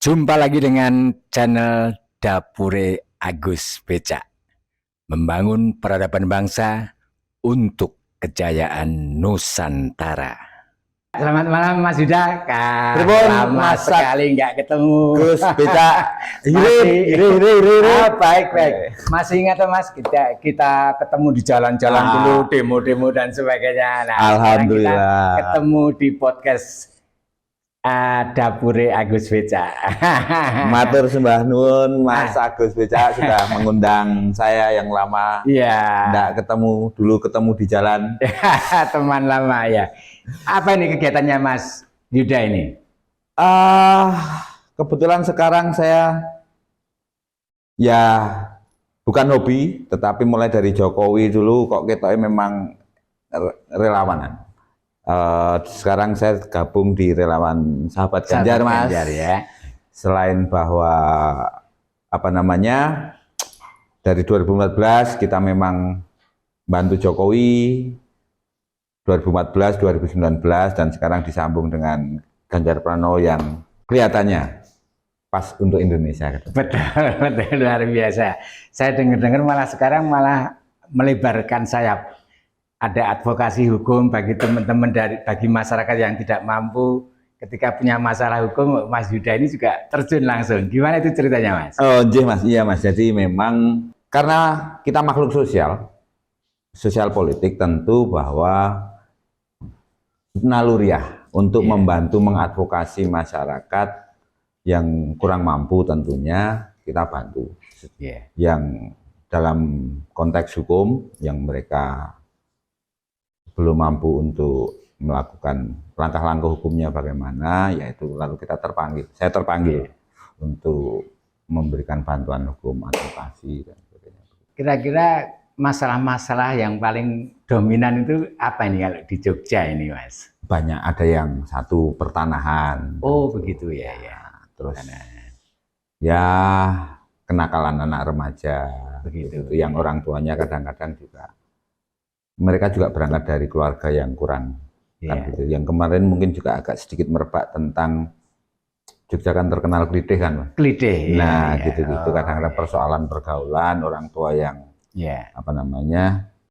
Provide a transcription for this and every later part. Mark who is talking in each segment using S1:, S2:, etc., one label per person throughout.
S1: Jumpa lagi dengan channel Dapure Agus Becak, membangun peradaban bangsa untuk kejayaan Nusantara. Selamat malam Mas Yuda. Lama sekali nggak ketemu.
S2: Gus Becak.
S1: Baik. Masih ingat Mas, kita ketemu di jalan-jalan dulu, demo-demo dan sebagainya. Nah,
S2: Alhamdulillah.
S1: Kita ketemu di podcast Dapure Agus Becak.
S2: Matur sembah nuwun Mas Agus Becak sudah mengundang saya yang lama.
S1: Iya.
S2: Nggak ketemu di jalan.
S1: Teman lama ya. Apa ini kegiatannya Mas Yuda ini?
S2: Kebetulan sekarang saya ya bukan hobi, tetapi mulai dari Jokowi dulu kok ketoknya memang relawanan. Sekarang saya gabung di relawan Sahabat Ganjar, Mas.
S1: Ganjar, ya.
S2: Selain bahwa dari 2014 kita memang bantu Jokowi, 2014, 2019 dan sekarang disambung dengan Ganjar Pranowo yang kelihatannya pas untuk Indonesia.
S1: Betul, luar biasa. Saya dengar malah sekarang melebarkan sayap. Ada advokasi hukum bagi teman-teman bagi masyarakat yang tidak mampu ketika punya masalah hukum. Mas Yuda ini juga terjun langsung. Gimana itu ceritanya, Mas?
S2: Oh, Mas. Iya, Mas. Jadi memang karena kita makhluk sosial politik, tentu bahwa naluriah untuk membantu mengadvokasi masyarakat yang kurang mampu, tentunya kita bantu. Yang dalam konteks hukum yang mereka belum mampu untuk melakukan langkah-langkah hukumnya bagaimana, yaitu lalu saya terpanggil untuk memberikan bantuan hukum, advokasi dan sebagainya.
S1: Kira-kira masalah-masalah yang paling dominan itu apa ini kalau di Jogja ini, Mas?
S2: Banyak, ada yang satu pertanahan.
S1: Oh, begitu ya.
S2: Terus ya kenakalan anak remaja, begitu. Yang orang tuanya kadang-kadang juga mereka juga berangkat dari keluarga yang kurang. Kan gitu. Yang kemarin mungkin juga agak sedikit merebak tentang Jogja kan terkenal klitih kan, Mas.
S1: Klitih.
S2: Nah, gitu-gitu kadang-kadang persoalan pergaulan orang tua yang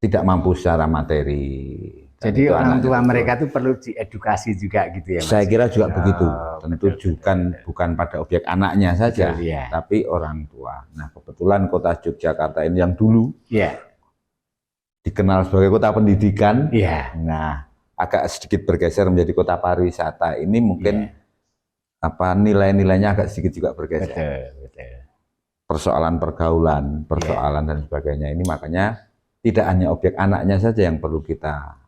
S2: tidak mampu secara materi.
S1: Jadi orang tua mereka itu perlu diedukasi juga gitu ya, Mas?
S2: Saya kira juga begitu. Tentu bukan pada objek anaknya saja, tapi orang tua. Nah, kebetulan kota Yogyakarta ini yang dulu dikenal sebagai kota pendidikan, nah agak sedikit bergeser menjadi kota pariwisata. Ini mungkin nilai-nilainya agak sedikit juga bergeser.
S1: Betul.
S2: Persoalan pergaulan, dan sebagainya ini makanya tidak hanya objek anaknya saja yang perlu kita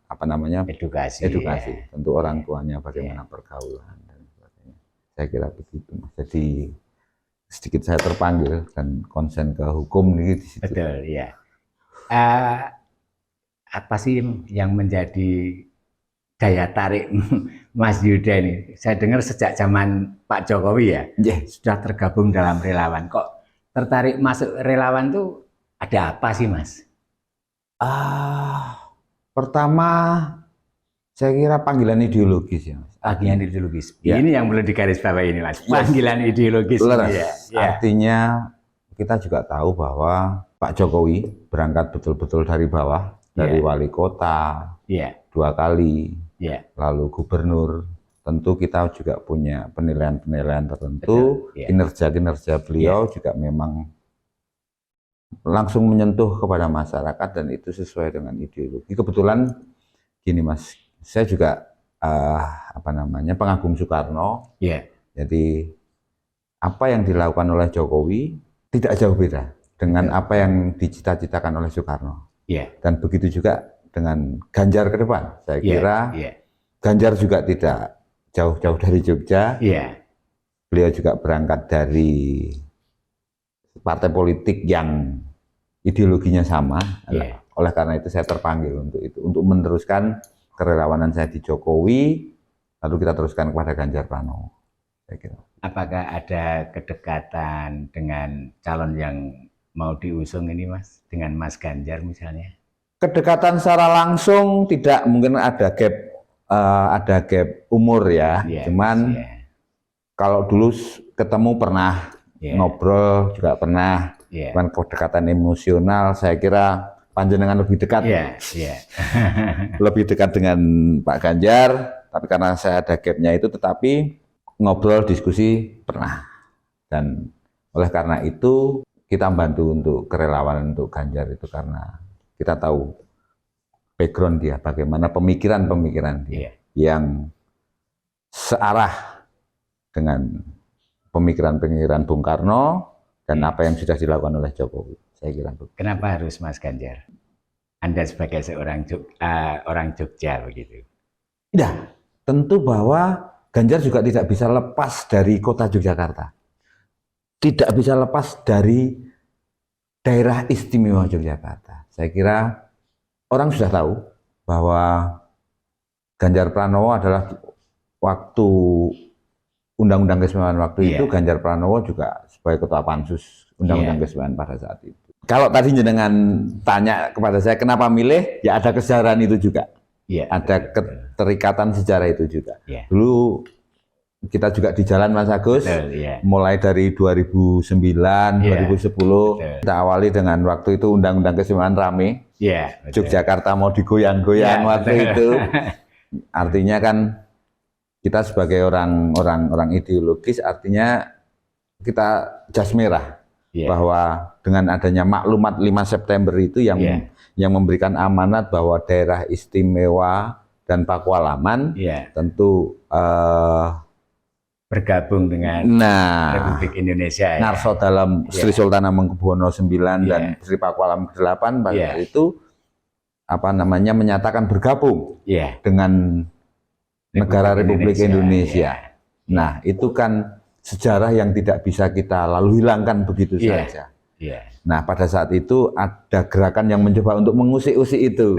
S2: edukasi. Tentu orang tuanya bagaimana pergaulan dan sebagainya. Saya kira begitu, Mas. Jadi sedikit saya terpanggil dan konsen ke hukum nih di situ.
S1: Betul, ya. Apa sih yang menjadi daya tarik Mas Yuda ini? Saya dengar sejak zaman Pak Jokowi sudah tergabung dalam relawan. Kok tertarik masuk relawan tuh ada apa sih, Mas?
S2: Pertama saya kira panggilan ideologis ya, Mas.
S1: Panggilan ideologis. Ini yang perlu digarisbawahi ini, Mas. Panggilan ideologis.
S2: Artinya kita juga tahu bahwa Pak Jokowi berangkat betul-betul dari bawah, dari wali kota 2 kali, lalu gubernur. Tentu kita juga punya penilaian-penilaian tertentu. Kinerja-kinerja beliau juga memang langsung menyentuh kepada masyarakat dan itu sesuai dengan ideologi. Kebetulan gini, Mas, saya juga pengagum Soekarno. Jadi apa yang dilakukan oleh Jokowi tidak jauh beda dengan apa yang dicita-citakan oleh Soekarno. Dan begitu juga dengan Ganjar ke depan. Saya kira Ganjar juga tidak jauh-jauh dari Jogja. Beliau juga berangkat dari partai politik yang ideologinya sama. Oleh karena itu saya terpanggil untuk itu, untuk meneruskan kerelawanan saya di Jokowi, lalu kita teruskan kepada Ganjar Pranowo. Saya kira.
S1: Apakah ada kedekatan dengan calon yang mau diusung ini, Mas, dengan Mas Ganjar misalnya?
S2: Kedekatan secara langsung tidak, mungkin ada gap umur ya. Cuman kalau dulu ketemu pernah, ngobrol juga pernah, kan kedekatan emosional saya kira panjenengan lebih dekat, lebih dekat dengan Pak Ganjar, tapi karena saya ada gapnya itu, tetapi ngobrol, diskusi pernah. Dan oleh karena itu kita bantu untuk kerelawanan untuk Ganjar itu karena kita tahu background dia, bagaimana pemikiran-pemikiran dia yang searah dengan pemikiran-pemikiran Bung Karno dan apa yang sudah dilakukan oleh Jokowi. Saya kira.
S1: Kenapa harus Mas Ganjar? Anda sebagai seorang orang Jogja begitu.
S2: Tidak, tentu bahwa Ganjar juga tidak bisa lepas dari kota Yogyakarta. Tidak bisa lepas dari daerah istimewa Yogyakarta. Saya kira orang sudah tahu bahwa Ganjar Pranowo adalah waktu Undang-Undang Keistimewaan waktu itu, Ganjar Pranowo juga sebagai ketua pansus Undang-Undang Keistimewaan pada saat itu. Kalau tadi jenengan tanya kepada saya kenapa milih, ya ada kesejarahan itu juga. Ada keterikatan sejarah itu juga. Dulu kita juga di jalan Mas Agus, mulai dari 2009, 2010, kita awali dengan waktu itu Undang-Undang Keistimewaan rame. Yogyakarta mau digoyang-goyang waktu itu. Artinya kan kita sebagai orang ideologis, artinya kita jas merah bahwa dengan adanya maklumat 5 September itu yang memberikan amanat bahwa daerah istimewa dan Pakualaman tentu
S1: bergabung dengan Republik Indonesia.
S2: Ngarso dalam Sri Sultan Hamengkubuwono IX dan Sri Pakualaman ke-8 pada itu apa namanya menyatakan bergabung dengan negara Republik Indonesia. Nah, itu kan sejarah yang tidak bisa kita lalu hilangkan begitu saja. Nah, pada saat itu ada gerakan yang mencoba untuk mengusik-usik itu.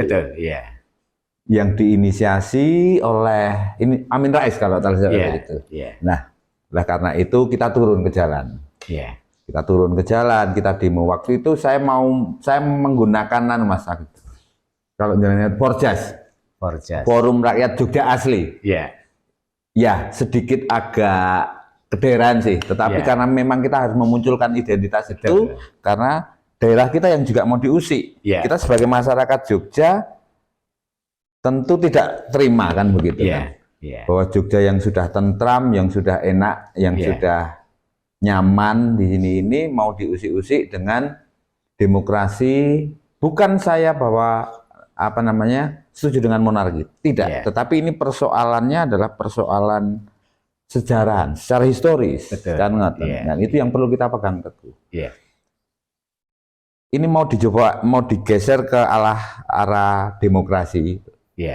S2: Yang diinisiasi oleh Amin Rais kalau tak salah itu. Nah, karena itu kita turun ke jalan. Kita turun ke jalan, kita demo. Waktu itu saya menggunakan Mas Agus. Kalau jalannya Porjas. Forum Rakyat Jogja Asli. Ya, sedikit agak kedaerahan sih, tetapi karena memang kita harus memunculkan identitas itu, karena daerah kita yang juga mau diusik. Kita sebagai masyarakat Jogja tentu tidak terima kan begitu kan? Bahwa Jogja yang sudah tentram, yang sudah enak, yang sudah nyaman di sini ini mau diusik-usik dengan demokrasi. Bukan saya bahwa apa namanya setuju dengan monarki, tidak. Tetapi ini persoalannya adalah persoalan sejarah, secara historis, kan dan itu yang perlu kita pegang teguh. Ini mau dicoba, mau digeser ke arah demokrasi,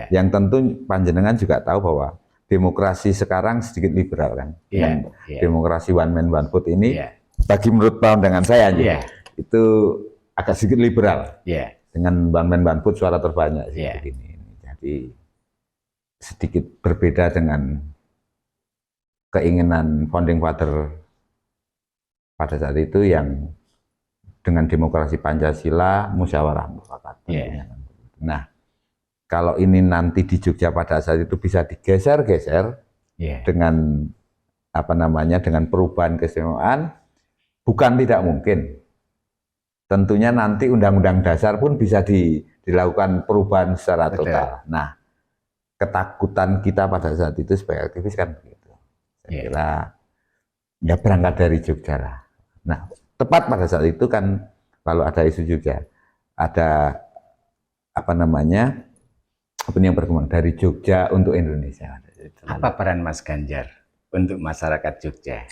S2: yang tentu panjenengan juga tahu bahwa demokrasi sekarang sedikit liberal kan, demokrasi one man one vote ini, bagi menurut pandangan saya itu agak sedikit liberal. Dengan one man one vote suara terbanyak begini. Jadi sedikit berbeda dengan keinginan founding father pada saat itu yang dengan demokrasi Pancasila musyawarah mufakat. Nah, kalau ini nanti di Jogja pada saat itu bisa digeser-geser dengan apa namanya dengan perubahan keistimewaan, bukan tidak mungkin. Tentunya nanti Undang-Undang Dasar pun bisa dilakukan perubahan secara total. Nah, ketakutan kita pada saat itu sebagai aktivis kan begitu. Saya kira ya berangkat dari Jogja lah. Nah, tepat pada saat itu kan kalau ada isu Jogja, ada apa namanya opini yang berkembang dari Jogja untuk Indonesia.
S1: Apa peran Mas Ganjar untuk masyarakat Jogja?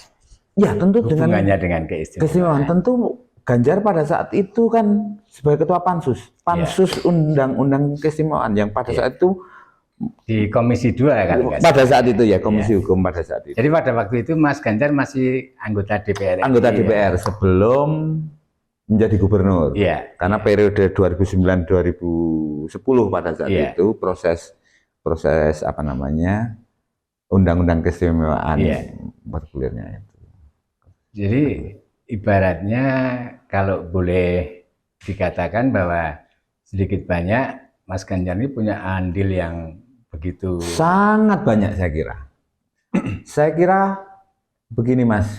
S2: Ya tentu
S1: hubungannya dengan keistimewaan.
S2: Tentu Ganjar pada saat itu kan sebagai ketua pansus Undang-Undang Keistimewaan yang pada saat itu
S1: di Komisi 2 kan?
S2: Pada saat itu ya Komisi Hukum pada saat itu.
S1: Jadi pada waktu itu Mas Ganjar masih anggota DPR.
S2: Anggota DPR sebelum menjadi gubernur. Karena periode 2009-2010 pada saat itu proses apa namanya Undang-Undang Keistimewaan bergulirnya itu.
S1: Jadi ibaratnya kalau boleh dikatakan bahwa sedikit banyak Mas Ganjar ini punya andil yang begitu
S2: sangat banyak saya kira. Saya kira begini Mas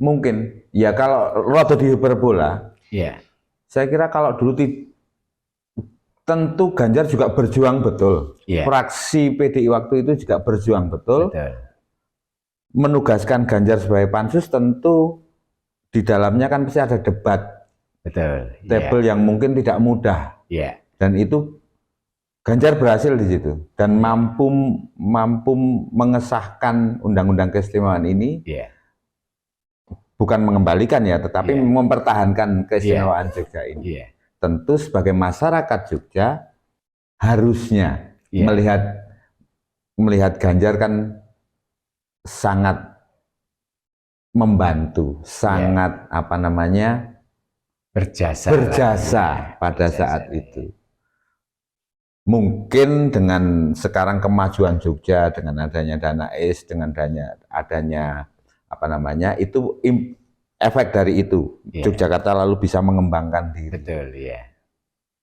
S2: mungkin ya kalau rada di hiperbola.
S1: Iya.
S2: Saya kira kalau dulu tentu Ganjar juga berjuang betul.
S1: Iya.
S2: Fraksi PDI waktu itu juga berjuang betul.
S1: Betul.
S2: Menugaskan Ganjar sebagai pansus tentu di dalamnya kan pasti ada debat.
S1: Betul.
S2: Table yang mungkin tidak mudah.
S1: Iya.
S2: Dan itu Ganjar berhasil di situ dan mampu mengesahkan undang-undang keistimewaan ini.
S1: Iya.
S2: Bukan mengembalikan ya, tetapi mempertahankan keistimewaan Jogja ini.
S1: Iya.
S2: Tentu sebagai masyarakat Jogja harusnya melihat Ganjar kan sangat membantu, sangat berjasa pada saat itu. Mungkin dengan sekarang kemajuan Jogja, dengan adanya dana ACE, dengan adanya itu efek dari itu. Yogyakarta lalu bisa mengembangkan diri.
S1: Betul,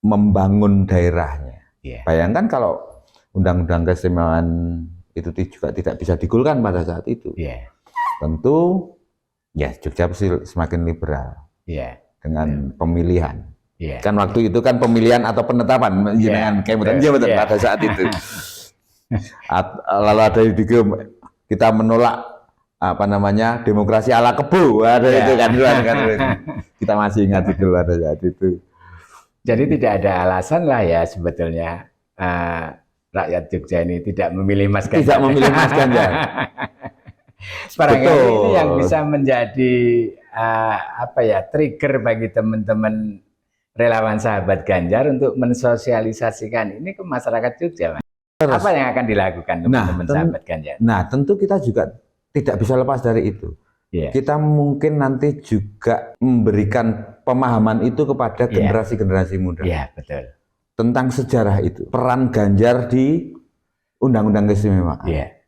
S2: membangun daerahnya. Bayangkan kalau undang-undang keistimewaan itu juga tidak bisa digolkan pada saat itu. Tentu ya Jogja pasti semakin liberal dengan pemilihan. Kan waktu itu kan pemilihan atau penetapan dengan pada saat itu. Lalu ada kita menolak demokrasi ala Kebo, ada itu kan, kita masih ingat itu pada saat itu.
S1: Jadi tidak ada alasan lah ya sebetulnya rakyat Jogja ini tidak memilih Mas Ganjar.
S2: Tidak memilih Mas Ganjar.
S1: Barangkali ini yang bisa menjadi trigger bagi teman-teman relawan sahabat Ganjar untuk mensosialisasikan ini ke masyarakat Jogja, Mas. Apa yang akan dilakukan teman-teman sahabat Ganjar?
S2: Nah, tentu kita juga tidak bisa lepas dari itu. Kita mungkin nanti juga memberikan pemahaman itu kepada generasi-generasi muda.
S1: Betul.
S2: Tentang sejarah itu, peran Ganjar di Undang-Undang Keistimewaan.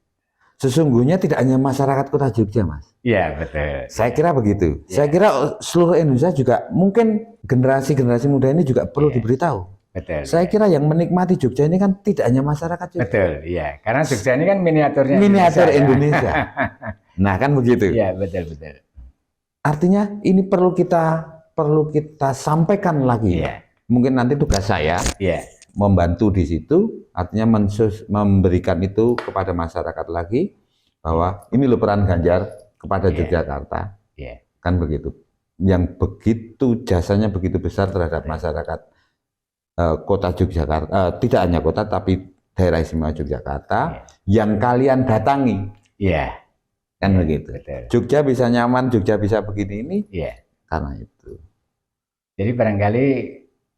S2: Sesungguhnya tidak hanya masyarakat Kota Jogja, Mas.
S1: Iya, betul.
S2: Saya kira begitu. Saya kira seluruh Indonesia juga, mungkin generasi-generasi muda ini juga perlu diberitahu.
S1: Betul.
S2: Saya kira yang menikmati Jogja ini kan tidak hanya masyarakat Jogja.
S1: Betul, karena Jogja ini kan miniaturnya
S2: miniatur Indonesia. Nah, kan begitu.
S1: Iya, betul.
S2: Artinya ini perlu kita sampaikan lagi. Mungkin nanti tugas saya membantu di situ, artinya memberikan itu kepada masyarakat lagi bahwa ini loh peran Ganjar kepada Yogyakarta. Kan begitu. Yang begitu jasanya begitu besar terhadap masyarakat Kota Yogyakarta, tidak hanya kota tapi daerah istimewa Yogyakarta yang kalian datangi. Kan begitu. Betul. Jogja bisa nyaman, Jogja bisa begini ini. Karena itu.
S1: Jadi barangkali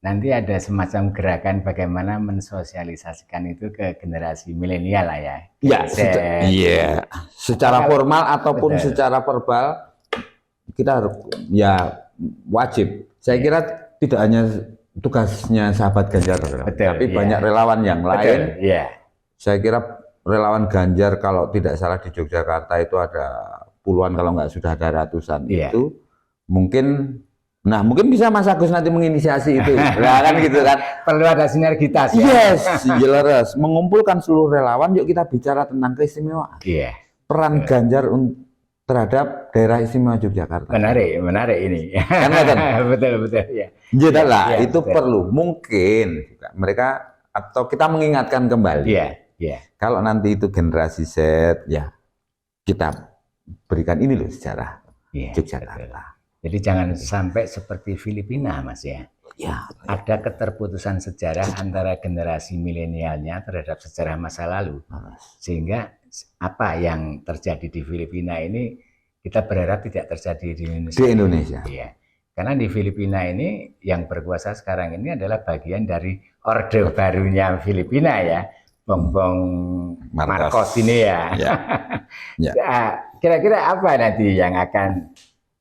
S1: nanti ada semacam gerakan bagaimana mensosialisasikan itu ke generasi milenial lah ya.
S2: Secara formal ataupun secara verbal kita harus wajib. Saya kira tidak hanya tugasnya sahabat Ganjar, tapi banyak relawan yang lain. Saya kira relawan Ganjar kalau tidak salah di Yogyakarta itu ada puluhan, kalau nggak sudah ada ratusan. Itu mungkin bisa Mas Agus nanti menginisiasi itu. Kan gitu kan.
S1: Perlu ada sinergitas.
S2: Jelas. Mengumpulkan seluruh relawan, yuk kita bicara tentang keistimewaan. Peran Ganjar terhadap daerah istimewa Yogyakarta.
S1: Menarik ini.
S2: Kan
S1: betul.
S2: Itu perlu. Mungkin juga mereka atau kita mengingatkan kembali. Kalau nanti itu generasi Z, kita berikan ini loh sejarah Yogyakarta.
S1: Jadi jangan sampai seperti Filipina, Mas ya. Ada keterputusan sejarah antara generasi milenialnya terhadap sejarah masa lalu. Sehingga apa yang terjadi di Filipina ini kita berharap tidak terjadi di Indonesia.
S2: Di Indonesia.
S1: Karena di Filipina ini yang berkuasa sekarang ini adalah bagian dari Orde Barunya Filipina ya. Bongbong Marcos ini ya. Kira-kira apa nanti yang akan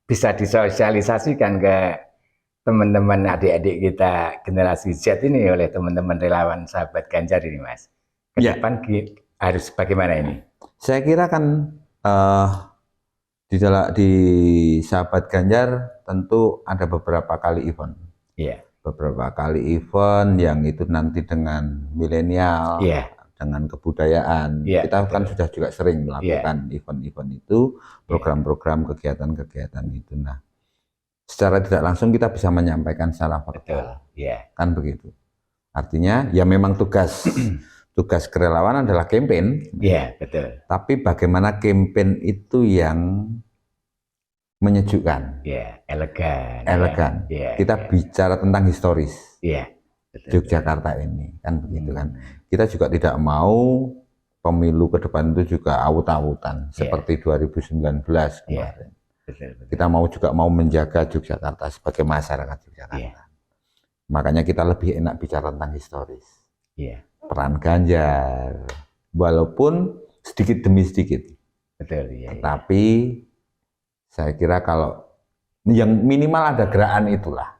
S1: bisa disosialisasikan ke teman-teman adik-adik kita generasi Z ini oleh teman-teman relawan sahabat Ganjar ini, Mas? Ke depan harus bagaimana ini?
S2: Saya kira kan di sahabat Ganjar tentu ada beberapa kali event. Beberapa kali event yang itu nanti dengan milenial dengan kebudayaan. Kita kan sudah juga sering melakukan event-event itu, program-program, kegiatan-kegiatan itu. Nah, secara tidak langsung kita bisa menyampaikan secara verbal, kan begitu. Artinya ya memang tugas tugas kerelawan adalah campaign,
S1: betul.
S2: Tapi bagaimana campaign itu yang menyejukkan, elegan. Kita bicara tentang historis, Yogyakarta ini, kan begitu kan. Kita juga tidak mau pemilu ke depan itu juga awut-awutan seperti 2019 kemarin. Kita juga mau menjaga Yogyakarta sebagai masyarakat Yogyakarta. Makanya kita lebih enak bicara tentang historis. Peran Ganjar, walaupun sedikit demi sedikit. Tetapi saya kira kalau yang minimal ada gerakan itulah.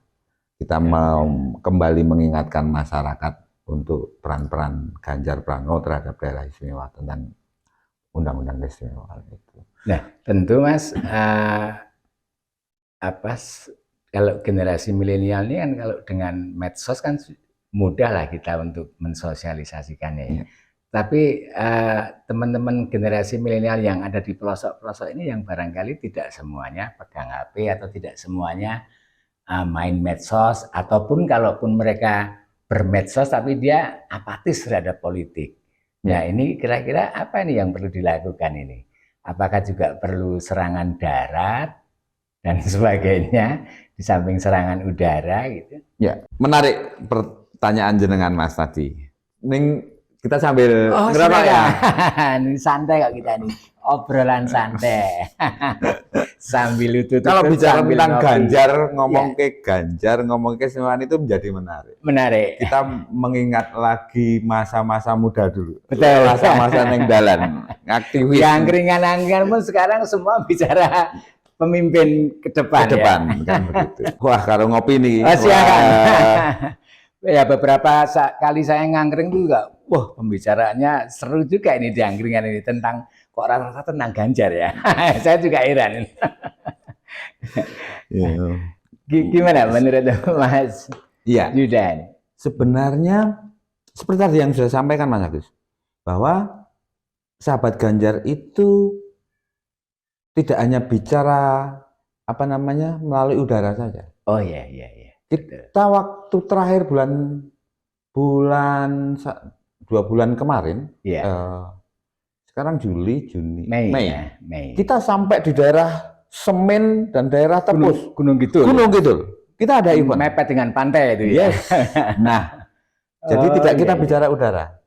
S2: Kita mau kembali mengingatkan masyarakat untuk peran-peran Ganjar Pranowo terhadap daerah istimewa tentang undang-undang keistimewaan itu.
S1: Nah, tentu Mas, kalau generasi milenial ini kan kalau dengan medsos kan mudah lah kita untuk mensosialisasikannya. Tapi teman-teman generasi milenial yang ada di pelosok-pelosok ini yang barangkali tidak semuanya pegang HP atau tidak semuanya main medsos, ataupun kalaupun mereka bermedsos tapi dia apatis terhadap politik. Nah, ini kira-kira apa ini yang perlu dilakukan ini? Apakah juga perlu serangan darat dan sebagainya di samping serangan udara gitu?
S2: Ya, menarik pertanyaan jenengan Mas tadi. Kita sambil
S1: ngerokok ya. Ini santai kok kita nih, obrolan santai. Sambil lutut.
S2: Kalau bicara tentang Ganjar, ngomong ke Ganjar, ngomong ke keistimewaan itu menjadi menarik.
S1: Menarik.
S2: Kita mengingat lagi masa-masa muda dulu.
S1: Betul.
S2: Masa-masa nengdalan, aktivis.
S1: Yang ringan-ringan pun sekarang semua bicara pemimpin ke depan.
S2: Kan begitu. Wah, kalau ngopi nih.
S1: Ya beberapa kali saya ngangkring juga, wah pembicaraannya seru juga ini di angkringan ini tentang kok rata-rata tentang Ganjar ya. Saya juga heran. Gimana menurut Mas Yudan?
S2: Sebenarnya seperti tadi yang sudah sampaikan Mas Agus, bahwa sahabat Ganjar itu tidak hanya bicara melalui udara saja.
S1: Oh iya.
S2: Kita waktu terakhir bulan 2 bulan kemarin, sekarang Juli, Juni, Mei. Kita sampai di daerah Semen dan daerah Tepus,
S1: Gunung Kidul.
S2: Kita ada event.
S1: Mepet dengan pantai itu.
S2: Yes. Nah, jadi tidak kita bicara udara.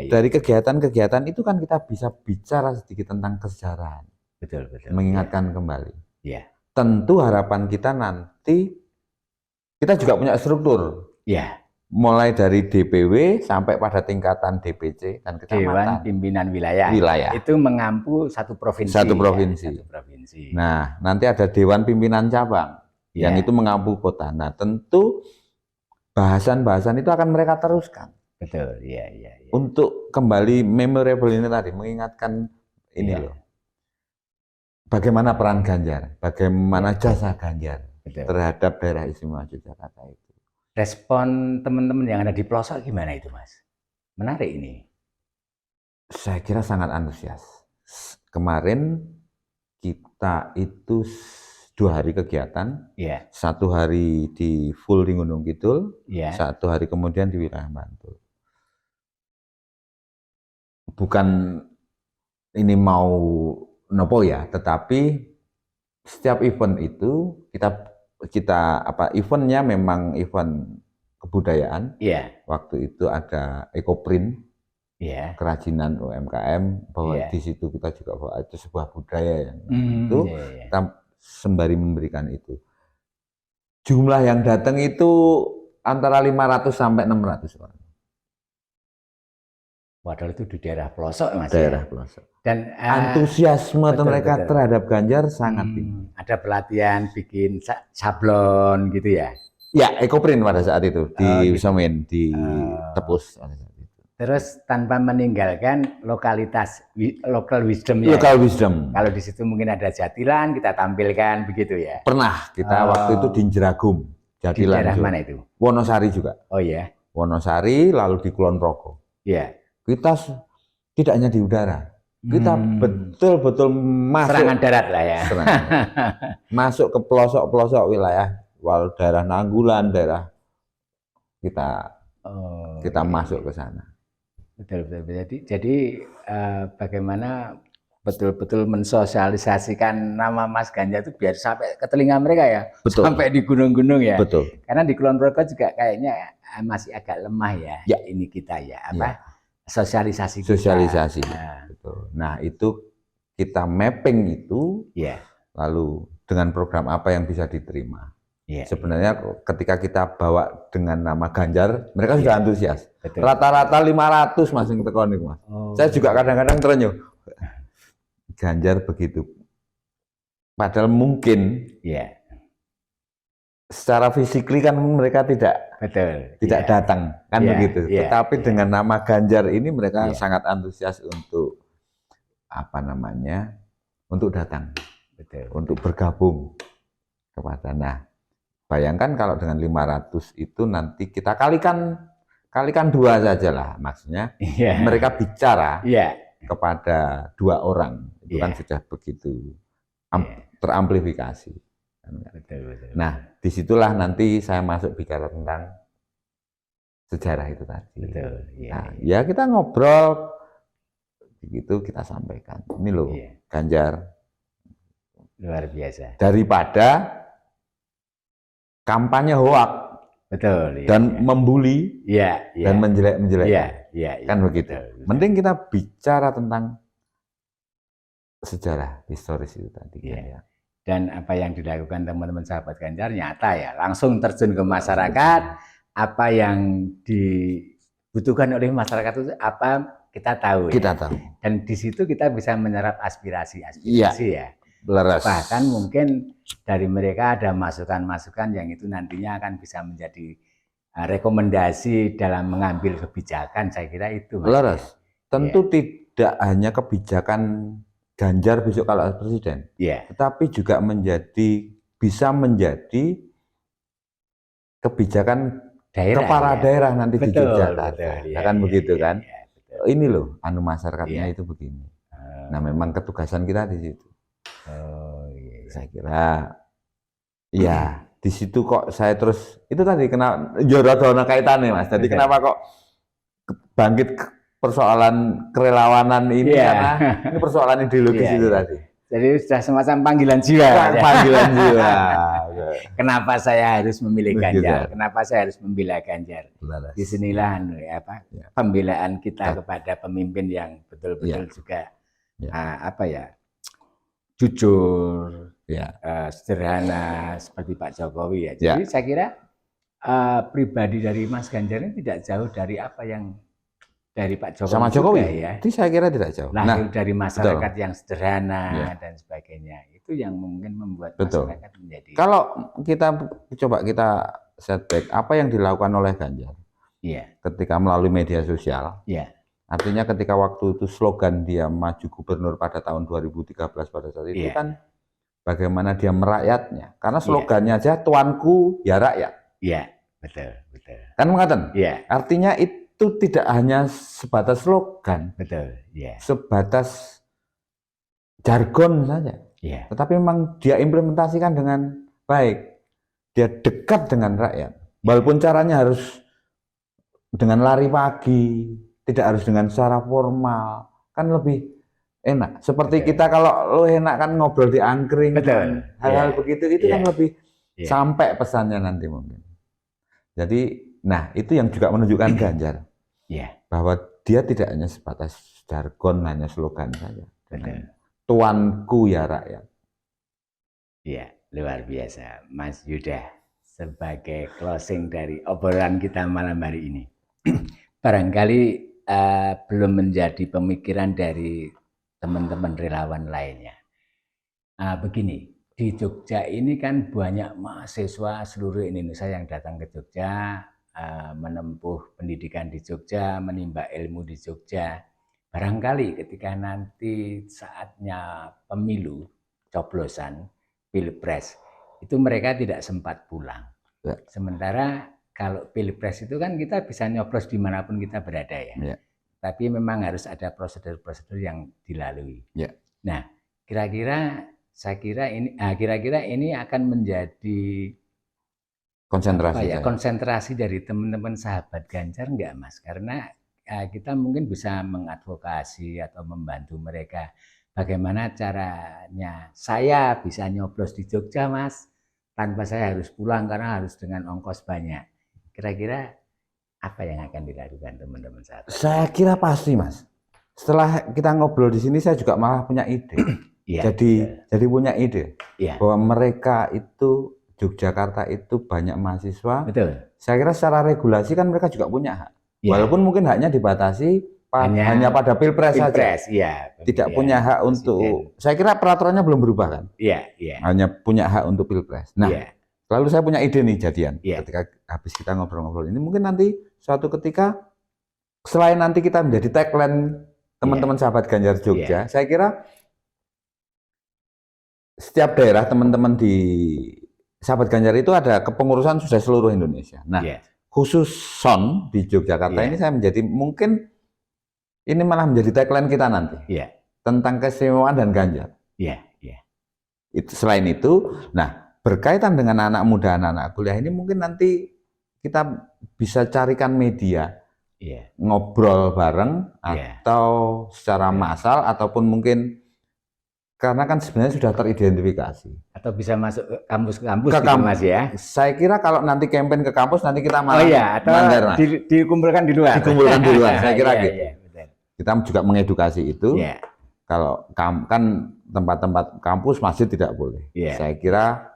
S2: Dari kegiatan-kegiatan itu kan kita bisa bicara sedikit tentang kesejarahan.
S1: Betul.
S2: Mengingatkan kembali. Tentu harapan kita nanti kita juga punya struktur. Mulai dari DPW sampai pada tingkatan DPC dan kecamatan.
S1: Dewan Pimpinan Wilayah. Itu mengampu satu provinsi.
S2: Satu provinsi. Nah, nanti ada Dewan Pimpinan Cabang yang itu mengampu kota. Nah, tentu bahasan-bahasan itu akan mereka teruskan.
S1: Betul,
S2: Untuk kembali memorable ini tadi, mengingatkan ini loh. Bagaimana peran Ganjar, bagaimana jasa Ganjar terhadap daerah istimewa Yogyakarta itu.
S1: Respon teman-teman yang ada di pelosok gimana itu, Mas? Menarik ini.
S2: Saya kira sangat antusias. Kemarin kita itu 2 hari kegiatan, 1 hari di full di Gunung Kidul, 1 hari kemudian di wilayah Bantul. Bukan ini mau nopo ya, tetapi setiap event itu eventnya memang event kebudayaan. Waktu itu ada ekoprint, kerajinan UMKM, bahwa di situ kita juga bahwa itu sebuah budaya yang itu kita sembari memberikan itu. Jumlah yang datang itu antara 500 sampai 600 orang.
S1: Padahal itu di daerah pelosok, Mas.
S2: Daerah pelosok.
S1: Dan
S2: antusiasme mereka terhadap Ganjar sangat tinggi.
S1: Ada pelatihan bikin sablon gitu ya?
S2: Ya, ekoprint pada saat itu di Semen, di Tepus.
S1: Terus tanpa meninggalkan lokalitas, local wisdom-nya.
S2: Local wisdom.
S1: Kalau di situ mungkin ada jatilan, kita tampilkan begitu ya?
S2: Pernah, kita waktu itu di Jeragum. Jatilan.
S1: Di daerah mana itu?
S2: Wonosari juga.
S1: Oh iya.
S2: Wonosari, lalu di Kulon Progo.
S1: Iya.
S2: Kita tidak hanya di udara, kita betul-betul masuk
S1: serangan darat lah ya.
S2: Masuk ke pelosok-pelosok wilayah, daerah Nanggulan, daerah kita masuk ke sana.
S1: Betul. Jadi bagaimana betul-betul mensosialisasikan nama Mas Ganjar itu biar sampai ke telinga mereka ya,
S2: betul.
S1: Sampai di gunung-gunung ya.
S2: Betul.
S1: Karena di Kulon Progo juga kayaknya masih agak lemah ya. Ini kita ya, sosialisasi.
S2: Sosialisasi. Betul. Nah itu kita mapping itu, lalu dengan program apa yang bisa diterima. Sebenarnya ketika kita bawa dengan nama Ganjar, mereka sudah antusias. Rata-rata 500 Mas yang tekon niku Mas. Saya juga kadang-kadang terenyuh. Ganjar begitu. Padahal mungkin secara fisikly kan mereka tidak datang kan begitu. Tetapi dengan nama Ganjar ini mereka sangat antusias untuk untuk datang, untuk bergabung kepada. Nah, bayangkan kalau dengan 500 itu nanti kita kalikan 2 saja lah, maksudnya mereka bicara kepada 2 orang, itu kan sudah begitu teramplifikasi. Nah, disitulah nanti saya masuk bicara tentang sejarah itu tadi. Ya kita ngobrol, begitu kita sampaikan. Ini loh Ganjar.
S1: Luar biasa.
S2: Daripada kampanye hoak. Dan membuli dan menjelek-menjelek. Kan begitu. Mending kita bicara tentang sejarah historis itu tadi.
S1: Dan apa yang dilakukan teman-teman sahabat Ganjar nyata ya, langsung terjun ke masyarakat. Apa yang dibutuhkan oleh masyarakat itu apa kita tahu. Dan di situ kita bisa menyerap aspirasi ya.
S2: Leres.
S1: Bahkan mungkin dari mereka ada masukan-masukan yang itu nantinya akan bisa menjadi rekomendasi dalam mengambil kebijakan, saya kira itu.
S2: Leres. Tentu tidak hanya kebijakan Ganjar besok kalau presiden, tetapi juga bisa menjadi kebijakan kepala daerah nanti di Yogyakarta. Kan begitu kan? Ini loh, masyarakatnya itu begini. Nah, memang ketugasan kita di situ. Saya kira di situ kok saya terus itu tadi kenapa jodoh kaitannya Mas. Jadi kenapa kok bangkit persoalan kerelawanan ini karena ini persoalan ideologis itu tadi.
S1: Jadi sudah semacam panggilan jiwa.
S2: Panggilan jiwa.
S1: Kenapa saya harus memilih Ganjar? Kenapa saya harus membela Ganjar? Disinilah pembelaan kita kepada pemimpin yang betul-betul juga jujur, sederhana seperti Pak Jokowi ya. Jadi saya kira pribadi dari Mas Ganjar ini tidak jauh dari apa yang dari Pak Jokowi.
S2: Sama Jokowi ya. Itu saya kira tidak jauh.
S1: Lahir dari masyarakat yang sederhana dan sebagainya. Itu yang mungkin membuat masyarakat menjadi.
S2: Kalau kita setback apa yang dilakukan oleh Ganjar ketika melalui media sosial. Artinya ketika waktu itu slogan dia maju gubernur pada tahun 2013 pada saat itu kan bagaimana dia merakyatnya. Karena slogannya aja tuanku ya rakyat.
S1: Betul.
S2: Kan mengatakan. Artinya itu tidak hanya sebatas slogan. Sebatas jargon saja. Tetapi memang dia implementasikan dengan baik. Dia dekat dengan rakyat. Walaupun caranya harus dengan lari pagi, tidak harus dengan secara formal, kan lebih enak. Seperti kita kalau lo enak kan ngobrol di angkring, hal-hal begitu itu kan lebih sampai pesannya nanti mungkin. Jadi, nah itu yang juga menunjukkan Ganjar bahwa dia tidak hanya sebatas jargon, hanya slogan saja. Tuanku ya rakyat.
S1: Luar biasa, Mas Yuda. Sebagai closing dari obrolan kita malam hari ini, barangkali belum menjadi pemikiran dari teman-teman relawan lainnya. Begini, di Jogja ini kan banyak mahasiswa seluruh Indonesia yang datang ke Jogja, menempuh pendidikan di Jogja, menimba ilmu di Jogja. Barangkali ketika nanti saatnya pemilu, coblosan, pilpres, itu mereka tidak sempat pulang. Sementara kalau pilpres itu kan kita bisa nyoblos dimanapun kita berada ya. tapi memang harus ada prosedur-prosedur yang dilalui.
S2: Ya.
S1: Nah, saya kira ini akan menjadi konsentrasi dari teman-teman sahabat Ganjar enggak, Mas? Karena kita mungkin bisa mengadvokasi atau membantu mereka. Bagaimana caranya saya bisa nyoblos di Jogja, Mas, tanpa saya harus pulang karena harus dengan ongkos banyak. Kira-kira apa yang akan dilakukan teman-teman sahabat?
S2: Saya kira pasti, Mas. Setelah kita ngobrol di sini, saya juga malah punya ide. Jadi punya ide bahwa mereka itu Yogyakarta itu banyak mahasiswa.
S1: Betul.
S2: Saya kira secara regulasi kan mereka juga punya hak. Walaupun mungkin haknya dibatasi hanya pada pilpres saja. Tidak punya hak untuk. Saya kira peraturannya belum berubah kan. Hanya punya hak untuk pilpres. Nah, lalu saya punya ide nih jadian. Ketika habis kita ngobrol-ngobrol ini, mungkin nanti suatu ketika selain nanti kita menjadi tagline teman-teman sahabat Ganjar Jogja, saya kira setiap daerah teman-teman di sahabat Ganjar itu ada kepengurusan sudah seluruh Indonesia. Nah, khusus SON di Yogyakarta ini saya menjadi mungkin ini malah menjadi tagline kita nanti tentang keistimewaan dan Ganjar. Itu selain itu, nah berkaitan dengan anak muda, anak-anak kuliah ini mungkin nanti kita bisa carikan media ngobrol bareng atau secara massal ataupun mungkin karena kan sebenarnya sudah teridentifikasi.
S1: Atau bisa masuk ke kampus-kampus gitu, Mas ya?
S2: Saya kira kalau nanti campaign ke kampus nanti kita malah
S1: atau dikumpulkan di luar.
S2: Dikumpulkan di luar, saya kira gitu. Kita juga mengedukasi itu. Kalau kan tempat-tempat kampus masih tidak boleh. Saya kira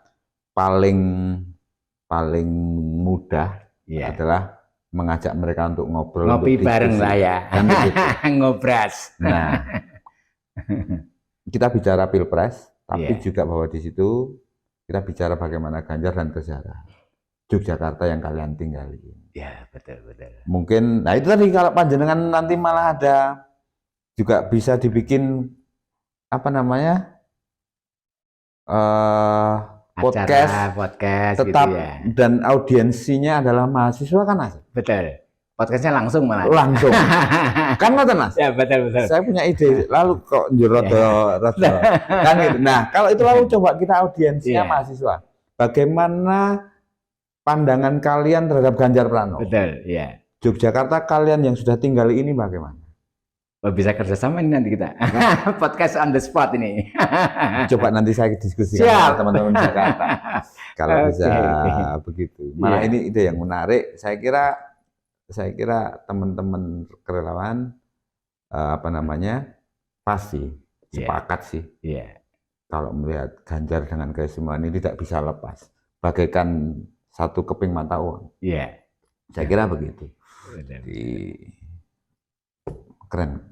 S2: paling mudah adalah mengajak mereka untuk ngobrol,
S1: ngopi bareng lah ya.
S2: Kan begitu.
S1: Ngobras.
S2: Nah, kita bicara pilpres, tapi juga bahwa di situ kita bicara bagaimana Ganjar dan kesejarah Yogyakarta yang kalian tinggali.
S1: Betul.
S2: Mungkin, nah itu tadi kalau panjenengan nanti malah ada juga bisa dibikin apa namanya podcast tetap gitu ya. Dan audiensinya adalah mahasiswa kan Mas?
S1: Betul. Podcastnya langsung malah.
S2: Langsung. Kan ngoten Mas?
S1: Ya betul.
S2: Saya punya ide, lalu kok rada kan gitu. Nah, kalau itu lalu coba kita audiensinya mahasiswa. Bagaimana pandangan kalian terhadap Ganjar Pranowo? Betul, Yogyakarta kalian yang sudah tinggal ini bagaimana?
S1: Bisa kerjasama ini nanti kita. Podcast on the spot ini.
S2: Coba nanti saya diskusikan dengan teman-teman Jakarta. Kalau bisa begitu. Malah ini ide yang menarik. Saya kira teman-teman kerelawan pasti sepakat sih. Kalau melihat Ganjar dengan keistimewaan ini tidak bisa lepas. Bagaikan satu keping mata uang. Saya kira begitu. Jadi keren.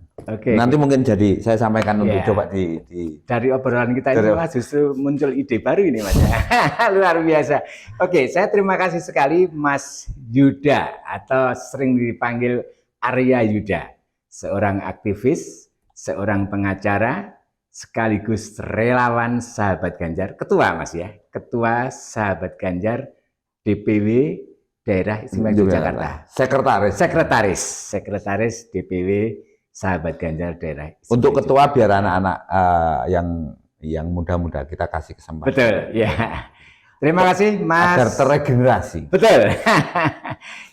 S2: Nanti mungkin jadi saya sampaikan untuk coba
S1: dari obrolan kita ini Mas justru muncul ide baru ini Mas. Luar biasa. Saya terima kasih sekali Mas Yuda atau sering dipanggil Arya Yuda, seorang aktivis, seorang pengacara, sekaligus relawan sahabat Ganjar, ketua Mas ya, ketua sahabat Ganjar DPW Daerah Istimewa Yogyakarta. Sekretaris DPW sahabat Ganjar Daerah Istimewa
S2: untuk ketua Yogyakarta. Biar anak-anak yang muda-muda kita kasih kesempatan.
S1: Betul, Terima kasih Mas.
S2: Agar terregenerasi.
S1: Betul.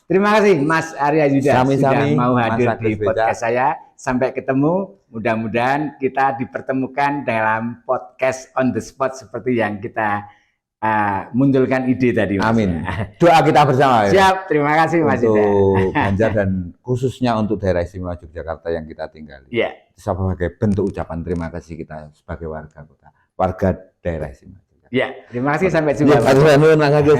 S1: Terima kasih Mas Arya Yuda sudah mau hadir di podcast saya. Sampai ketemu. Mudah-mudahan kita dipertemukan dalam podcast on the spot seperti yang kita munculkan ide tadi Mas.
S2: Amin. Doa kita bersama.
S1: Siap, terima kasih Mas Yuda.
S2: Untuk Ganjar dan khususnya untuk daerah istimewa Yogyakarta yang kita tinggali. Sebagai bentuk ucapan terima kasih kita sebagai warga daerah istimewa.
S1: Terima kasih, sampai jumpa.
S2: Mas Agus.